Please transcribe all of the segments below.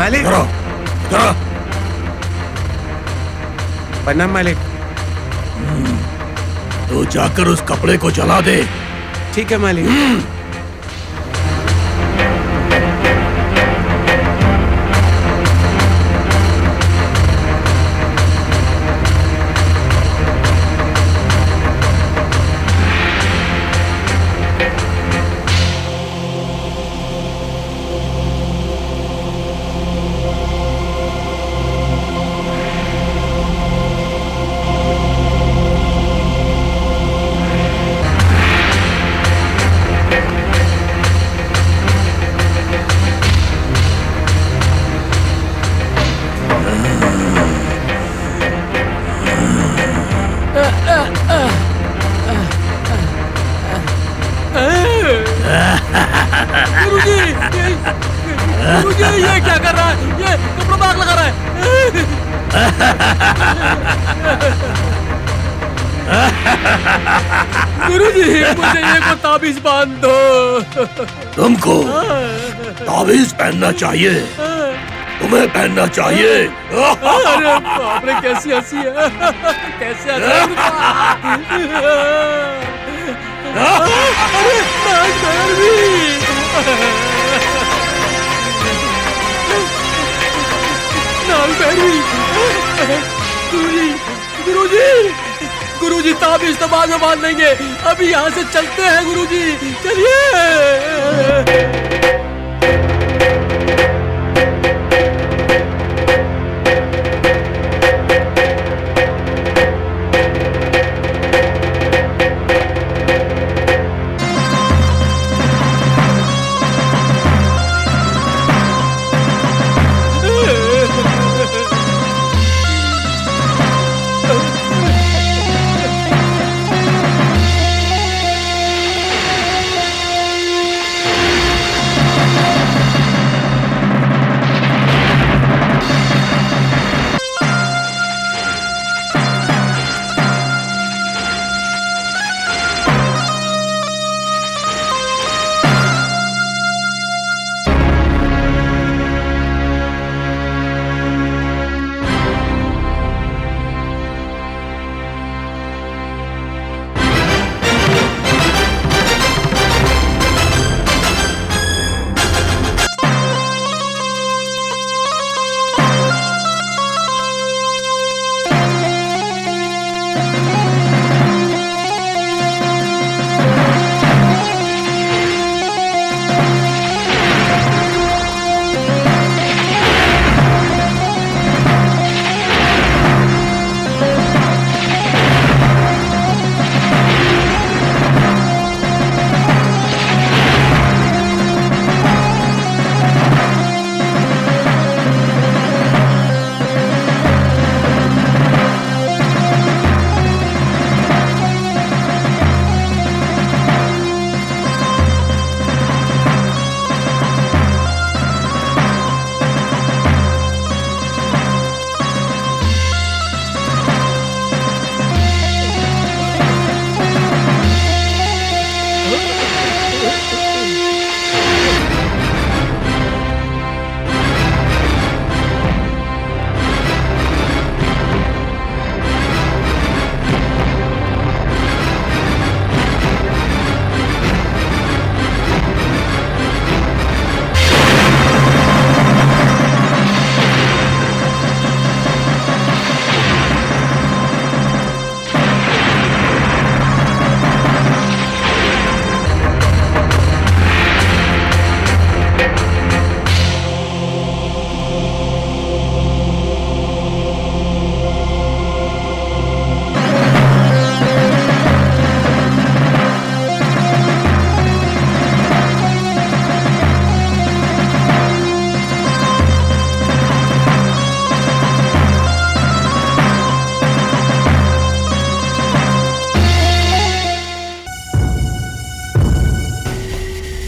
मालिक। प्रणाम मालिक। तो जाकर उस कपड़े को जला दे। ठीक है मालिक। गुरुजी, ये क्या कर रहा है? ये कपड़ों में आग लगा रहा है। गुरुजी, मुझे ये को ताबीज बांध दो। तुमको ताबीज पहनना चाहिए, तुम्हें पहनना चाहिए। अरे बाप रे, कैसी हंसी है, कैसे हंसी है। अरे नाग भी। गुरुजी, गुरुजी, गुरुजी, ताबीज तो बाद में बांध लेंगे, अभी यहाँ से चलते हैं गुरुजी, चलिए।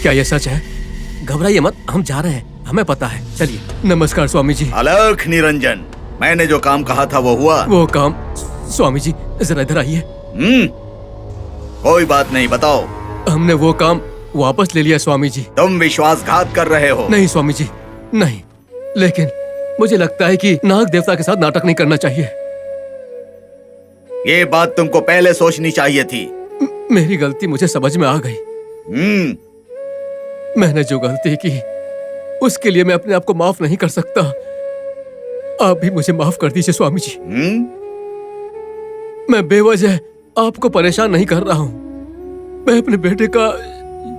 क्या ये सच है? घबराइए मत, हम जा रहे हैं, हमें पता है। चलिए। नमस्कार स्वामी जी। अलख निरंजन, मैंने जो काम कहा था वो हुआ? वो काम? स्वामी जी जरा इधर आइए। कोई बात नहीं, बताओ। हमने वो काम वापस ले लिया स्वामी जी। तुम विश्वासघात कर रहे हो? नहीं स्वामी जी, नहीं। लेकिन मुझे लगता है कि नाग देवता के साथ नाटक नहीं करना चाहिए। ये बात तुमको पहले सोचनी चाहिए थी। मेरी गलती मुझे समझ में आ गई। मैंने जो गलती की उसके लिए मैं अपने आप को माफ नहीं कर सकता। आप भी मुझे माफ कर दीजिए स्वामी जी। मैं बेवजह आपको परेशान नहीं कर रहा हूँ। मैं अपने बेटे का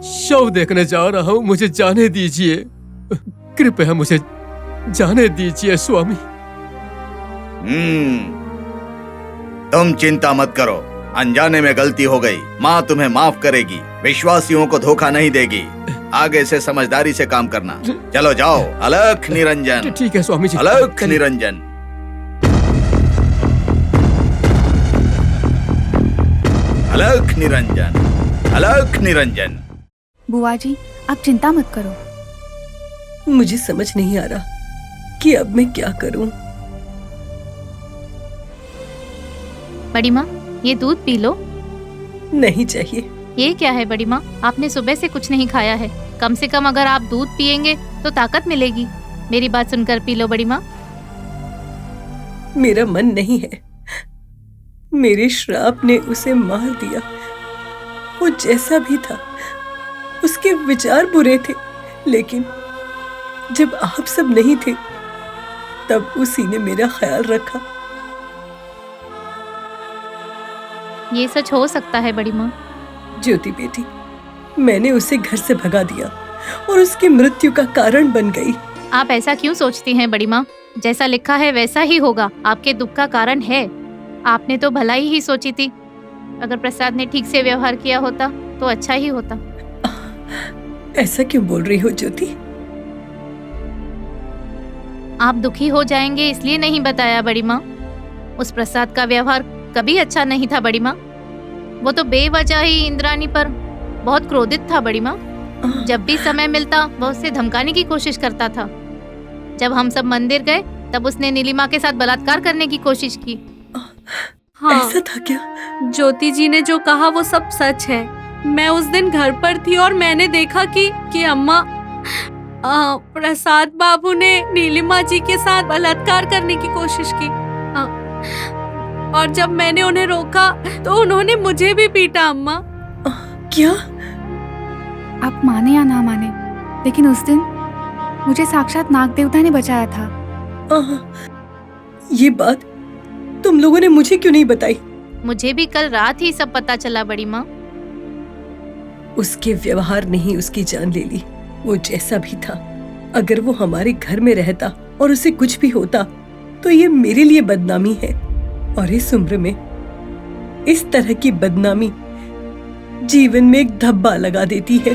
शव देखने जा रहा हूँ। मुझे जाने दीजिए, कृपया मुझे जाने दीजिए स्वामी। तुम चिंता मत करो, अनजाने में गलती हो गई, माँ तुम्हें माफ करेगी, विश्वासियों को धोखा नहीं देगी। आगे से समझदारी से काम करना। चलो जाओ। अलख निरंजन। ठीक है स्वामी जी। अलख निरंजन। अलख निरंजन। अलख निरंजन। बुआ जी, आप चिंता मत करो। मुझे समझ नहीं आ रहा कि अब मैं क्या करूं। बड़ी माँ, ये दूध पी लो। नहीं चाहिए। ये क्या है बड़ी माँ, आपने सुबह से कुछ नहीं खाया है। कम से कम अगर आप दूध पिएंगे तो ताकत मिलेगी। मेरी बात सुनकर पी लो बड़ी माँ। मेरा मन नहीं है। मेरे श्राप ने उसे मार दिया। वो जैसा भी था, उसके विचार बुरे थे, लेकिन जब आप सब नहीं थे तब उसी ने मेरा ख्याल रखा। ये सच हो सकता है बड़ी माँ? ज्योति बेटी, मैंने उसे घर से भगा दिया और उसकी मृत्यु का कारण बन गई। आप ऐसा क्यों सोचती हैं बड़ी माँ? जैसा लिखा है वैसा ही होगा। आपके दुख का कारण है। आपने तो भलाई ही सोची थी। अगर प्रसाद ने ठीक से व्यवहार किया होता तो अच्छा ही होता। ऐसा क्यों बोल रही हो ज्योति? आप दुखी हो जाएंगे इसलिए नहीं बताया बड़ी माँ। उस प्रसाद का व्यवहार कभी अच्छा नहीं था बड़ी माँ। वो तो बेवजह ही इंद्राणी पर बहुत क्रोधित था बड़ी माँ। जब भी समय मिलता वह उसे धमकाने की कोशिश करता था। जब हम सब मंदिर गए तब उसने नीलिमा के साथ बलात्कार करने की कोशिश की। हाँ, ऐसा था क्या? ज्योति जी ने जो कहा वो सब सच है। मैं उस दिन घर पर थी और मैंने देखा कि अम्मा प्रसाद बाबू ने नीलिमा जी के साथ बलात्कार करने की कोशिश की। और जब मैंने उन्हें रोका तो उन्होंने मुझे भी पीटा अम्मा। क्या? आप माने या ना माने, लेकिन उस दिन मुझे साक्षात नाग देवता ने बचाया था। ये बात तुम लोगों ने मुझे क्यों नहीं बताई? मुझे भी कल रात ही सब पता चला बड़ी माँ। उसके व्यवहार ने ही उसकी जान ले ली। वो जैसा भी था, अगर वो हमारे घर में रहता और उसे कुछ भी होता तो ये मेरे लिए बदनामी है। और इस उम्र में इस तरह की बदनामी जीवन में एक धब्बा लगा देती है।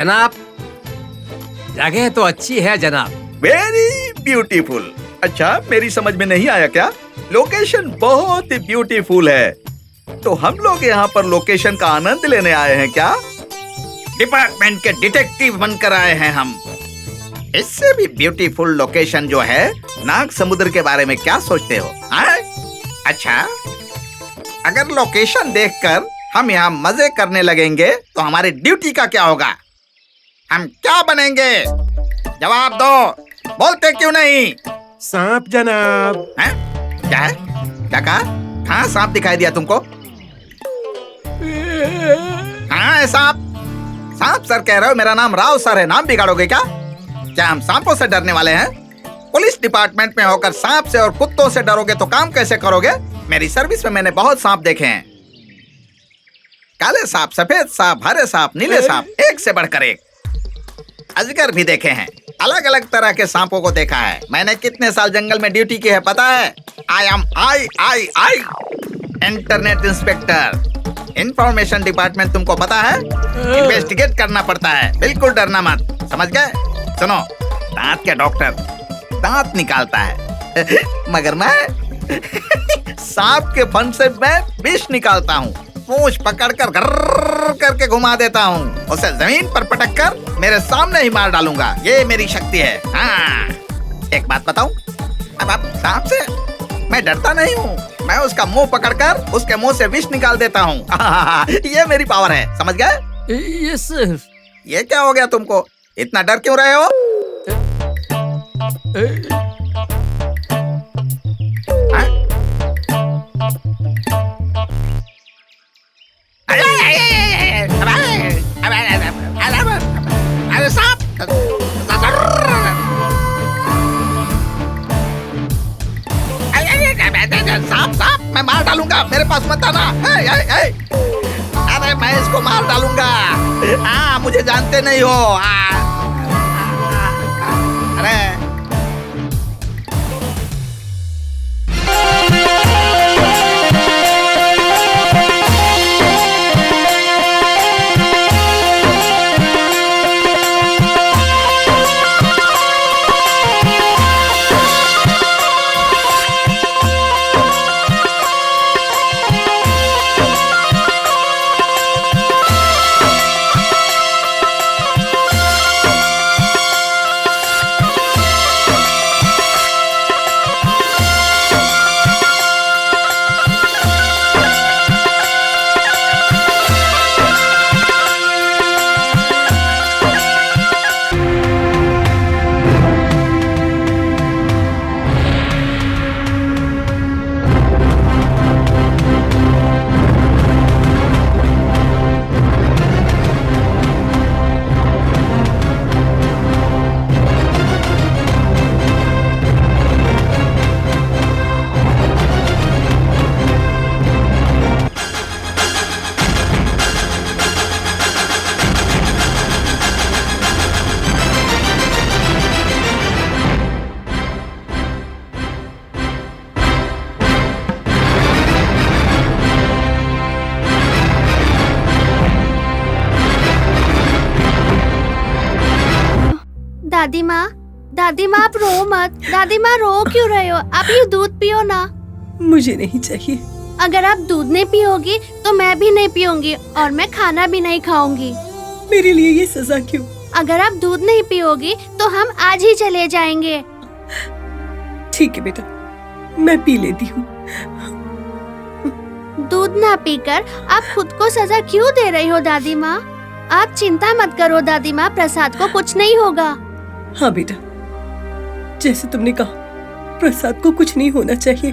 जनाब, जगह तो अच्छी है जनाब। Very beautiful. अच्छा, मेरी समझ में नहीं आया क्या? लोकेशन बहुत ही ब्यूटीफुल है। तो हम लोग यहाँ पर लोकेशन का आनंद लेने आए हैं क्या? डिपार्टमेंट के डिटेक्टिव बनकर आए हैं हम। इससे भी ब्यूटीफुल लोकेशन जो है, नाग समुद्र के बारे में क्या सोचते हो? आए? अच्छा, अगर लोकेशन देखकर हम यहाँ मजे करने लगेंगे तो हमारी ड्यूटी का क्या होगा? हम क्या बनेंगे? जवाब दो। बोलते क्यों नहीं? सांप जनाब। हैं? क्या है? क्या कहा? कहाँ सांप दिखाई दिया तुमको? कहाँ है सांप? सांप सर कह रहे हो? मेरा नाम राव सर है, नाम बिगाड़ोगे क्या? क्या हम सांपों से डरने वाले हैं? पुलिस डिपार्टमेंट में होकर सांप से और कुत्तों से डरोगे तो काम कैसे करोगे? मेरी सर्विस में मैंने बहुत सांप देखे हैं। काले सांप, सफेद सांप, हरे सांप, नीले सांप, एक से बढ़कर एक। अजगर भी देखे हैं। अलग अलग तरह के सांपों को देखा है। मैंने कितने साल जंगल में ड्यूटी की है पता है? I am I internet inspector. Information department तुमको पता है? इन्वेस्टिगेट करना पड़ता है। बिल्कुल डरना मत, समझ गए? सुनो, दांत के डॉक्टर दांत निकालता है मगर मैं सांप के फन से मैं विष निकालता हूँ। पूंछ पकड़कर गर्र करके घुमा देता हूँ, उसे जमीन पर पटक कर मेरे सामने ही मार डालूंगा। ये मेरी शक्ति है। हाँ, एक बात बताऊं, अब सांप से मैं डरता नहीं हूँ। मैं उसका मुंह पकड़कर उसके मुंह से विष निकाल देता हूँ। ये मेरी पावर है, समझ गए? Yes sir. ये क्या हो गया तुमको? इतना डर क्यों रहे हो? अरे सांप! सांप मैं मार डालूंगा, मेरे पास मत आना। अरे मैं इसको मार डालूंगा। हाँ, मुझे जानते नहीं हो। अरे दादी माँ आप रो मत। दादी माँ रो क्यों रहे हो? आप ये दूध पियो ना। मुझे नहीं चाहिए। अगर आप दूध नहीं पियोगी तो मैं भी नहीं पीऊंगी और मैं खाना भी नहीं खाऊंगी। मेरे लिए ये सजा क्यों? अगर आप दूध नहीं पियोगी तो हम आज ही चले जाएंगे। ठीक है बेटा, मैं पी लेती हूँ। दूध ना पीकर आप खुद को सजा क्यों दे रही हो दादी माँ? आप चिंता मत करो दादी माँ, प्रसाद को कुछ नहीं होगा। हाँ बेटा, जैसे तुमने कहा, प्रसाद को कुछ नहीं होना चाहिए।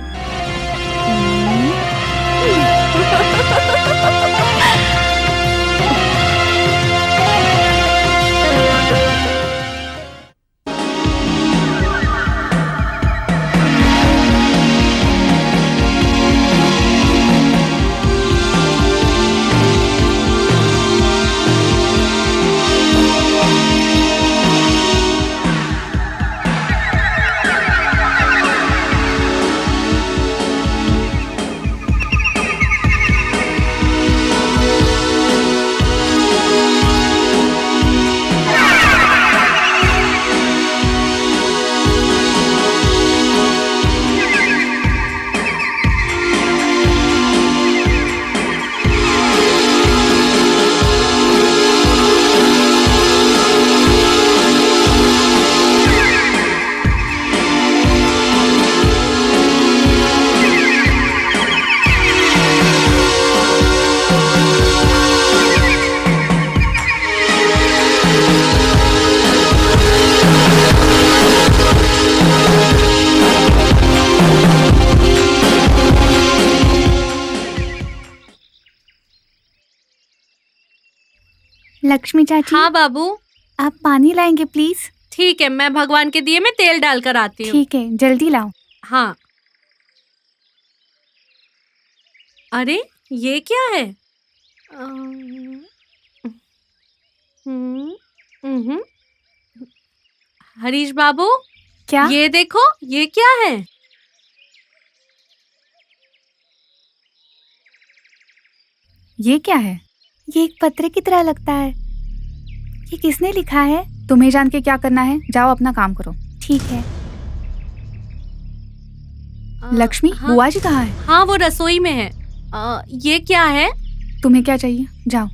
लक्ष्मी चाची, हाँ बाबू, आप पानी लाएंगे प्लीज? ठीक है, मैं भगवान के दिए में तेल डालकर आती हूँ। ठीक है, जल्दी लाओ। हाँ। अरे ये क्या है? हरीश बाबू, क्या? ये देखो, ये क्या है? ये क्या है? ये एक पत्र की तरह लगता है। ये किसने लिखा है? तुम्हें जान के क्या करना है? जाओ अपना काम करो। ठीक है। लक्ष्मी, हाँ, बुआ जी कहाँ है? हाँ वो रसोई में है। ये क्या है? तुम्हें क्या चाहिए? जाओ।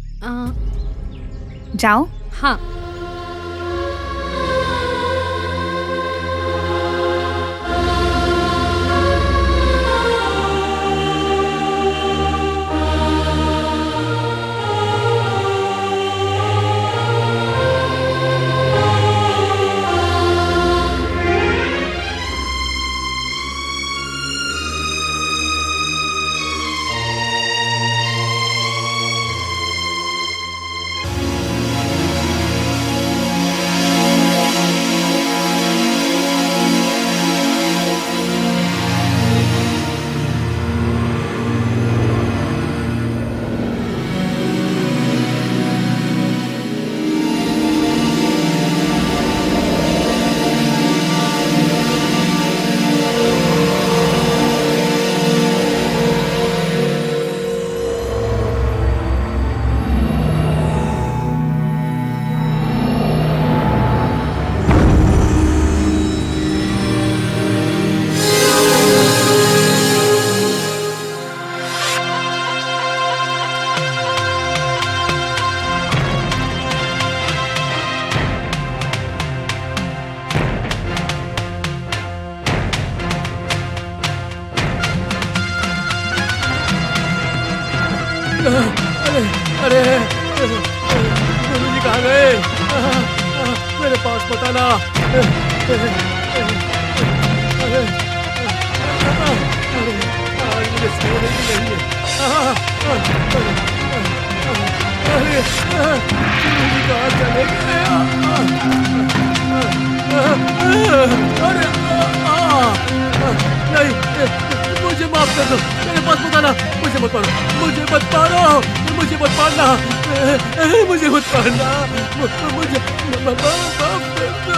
जाओ। हाँ। अरे गुरु जी कहाँ गए? मेरे पास बताना। अरे आज मुझे सोने की नहीं है। अरे गुरु जी कहाँ चले गए? अरे नहीं, मुझे माफ कर दो, मेरे पास बताना। मुझे मत मारो, मुझे मत मारो, मुझे मत मारना, मुझे मत मारना, मुझे माफ कर दो।